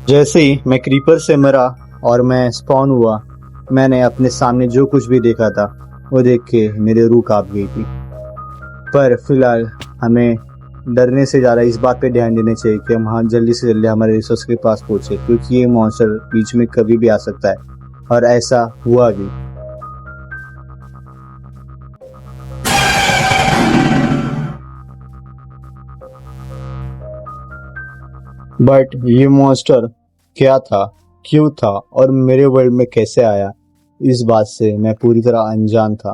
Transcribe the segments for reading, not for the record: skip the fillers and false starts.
जैसे ही मैं क्रीपर से मरा और मैं स्पॉन हुआ, मैंने अपने सामने जो कुछ भी देखा था वो देख के मेरी रूह कांप गई थी। पर फिलहाल हमें डरने से ज़्यादा इस बात पे ध्यान देना चाहिए कि हम जल्दी से जल्दी हमारे रिसोर्स के पास पहुंचे, क्योंकि ये मॉन्स्टर बीच में कभी भी आ सकता है और ऐसा हुआ भी। बट ये मॉन्स्टर क्या था, क्यों था और मेरे वर्ल्ड में कैसे आया, इस बात से मैं पूरी तरह अनजान था।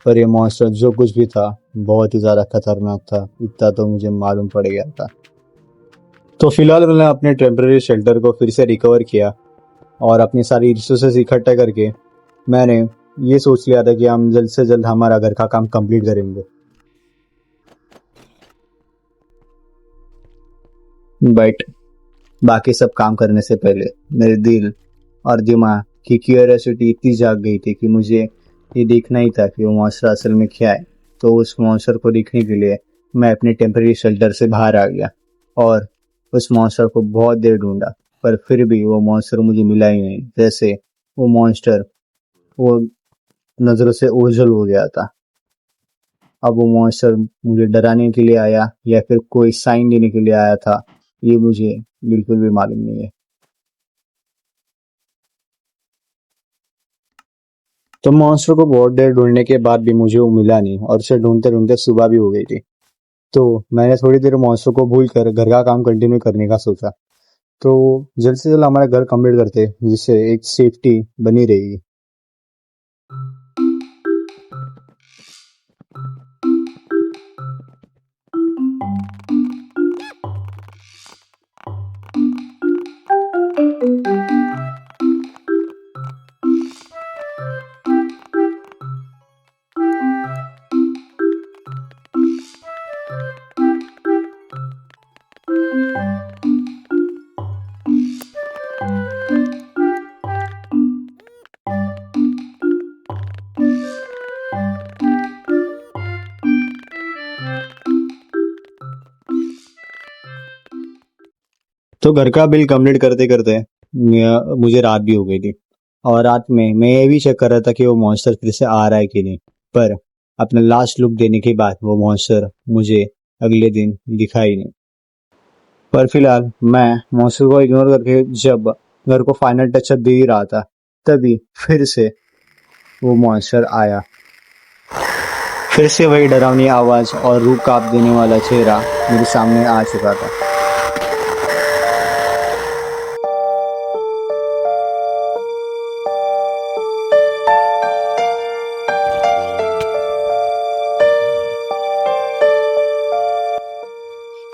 पर ये मॉन्स्टर जो कुछ भी था बहुत ही ज़्यादा खतरनाक था, इतना तो मुझे मालूम पड़ गया था। तो फिलहाल मैंने अपने टेम्पररी शेल्टर को फिर से रिकवर किया और अपनी सारी रिसोर्सेज इकट्ठा करके मैंने ये सोच लिया था कि हम जल्द से जल्द हमारा घर का काम कंप्लीट करेंगे। बट बाकी सब काम करने से पहले मेरे दिल और दिमाग की क्यूरियोसिटी इतनी जाग गई थी कि मुझे ये देखना ही था कि वो मॉन्स्टर असल में क्या है। तो उस मॉन्स्टर को देखने के लिए मैं अपने टेम्पररी शेल्टर से बाहर आ गया और उस मॉन्स्टर को बहुत देर ढूंढा, पर फिर भी वो मॉन्स्टर मुझे मिला ही नहीं। जैसे वो मॉन्स्टर वो नजरों से ओझल हो गया था। अब वो मॉन्स्टर मुझे डराने के लिए आया या फिर कोई साइन देने के लिए आया था, ये मुझे बिल्कुल भी मालूम नहीं है। तो मॉन्स्टर को बहुत देर ढूंढने के बाद भी मुझे वो मिला नहीं और उसे ढूंढते ढूंढते सुबह भी हो गई थी। तो मैंने थोड़ी देर मॉन्स्टर को भूल कर घर का काम कंटिन्यू करने का सोचा। तो जल्द से जल्द हमारा घर कंप्लीट करते, जिससे एक सेफ्टी बनी रहेगी। तो घर का बिल कंप्लीट करते करते मुझे रात भी हो गई थी और रात में मैं ये भी चेक कर रहा था कि वो मॉन्स्टर फिर से आ रहा है कि नहीं। पर अपना लास्ट लुक देने के बाद वो मॉन्स्टर मुझे अगले दिन दिखा ही नहीं। पर फिलहाल मैं मॉन्स्टर को इग्नोर करके जब घर को फाइनल टचअप दे ही रहा था, तभी फिर से वो मॉन्स्टर आया। फिर से वही डरावनी आवाज और रूह कांप देने वाला चेहरा मेरे सामने आ चुका था।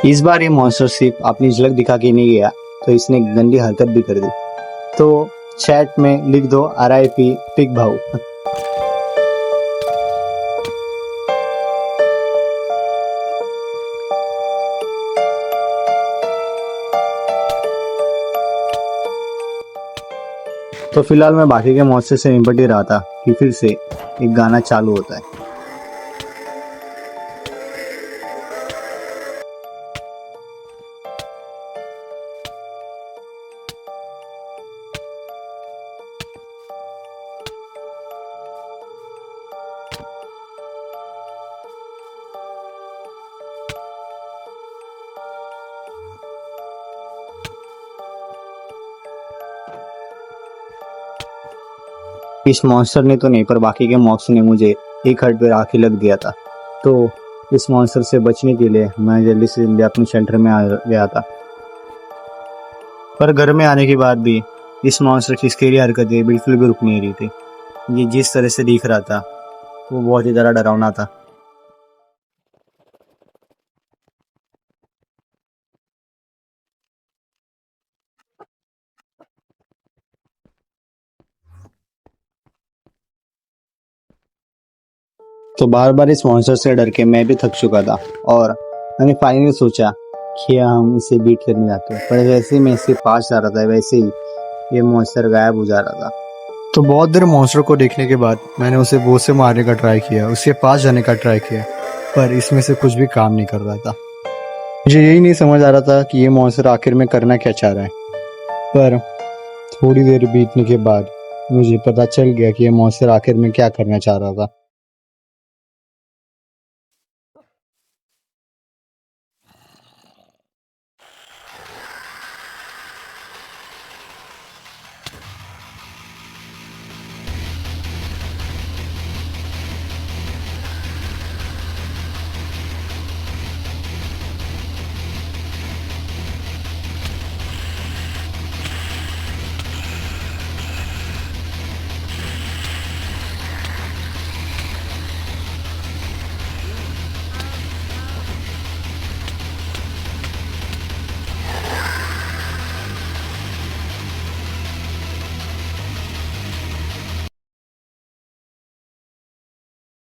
इस बार ये मॉन्स्टर सिर्फ अपनी झलक दिखा के नहीं गया, तो इसने एक गंदी हरकत भी कर दी। तो चैट में लिख दो RIP पिग भाऊ। तो फिलहाल मैं बाकी के मॉन्स्टर से निपट ही रहा था कि फिर से एक गाना चालू होता है। इस मॉन्स्टर ने तो नहीं, पर बाकी के मॉब्स ने मुझे एक हट पे आके लग दिया था। तो इस मॉन्स्टर से बचने के लिए मैं जल्दी से जल्दी अपने सेंटर में आ गया था। पर घर में आने के बाद भी इस मॉन्स्टर की स्केरी हरकतें बिल्कुल भी रुक नहीं रही थी। ये जिस तरह से दिख रहा था वो बहुत ही ज़्यादा डरावना था। तो बार बार इस मॉन्स्टर से डर के मैं भी थक चुका था और मैंने फाइनली सोचा कि हम इसे बीट करने जाते हैं। पर जैसे ही मैं इसके पास जा रहा था वैसे ही ये मॉन्स्टर गायब हो जा रहा था। तो बहुत देर मॉन्स्टर को देखने के बाद मैंने उसे वो से मारने का ट्राई किया, उसके पास जाने का ट्राई किया, पर इसमें से कुछ भी काम नहीं कर रहा था। मुझे यही नहीं समझ आ रहा था कि ये मॉन्स्टर आखिर में करना क्या चाह रहा है। पर थोड़ी देर बीतने के बाद मुझे पता चल गया कि ये मॉन्स्टर आखिर में क्या करना चाह रहा था।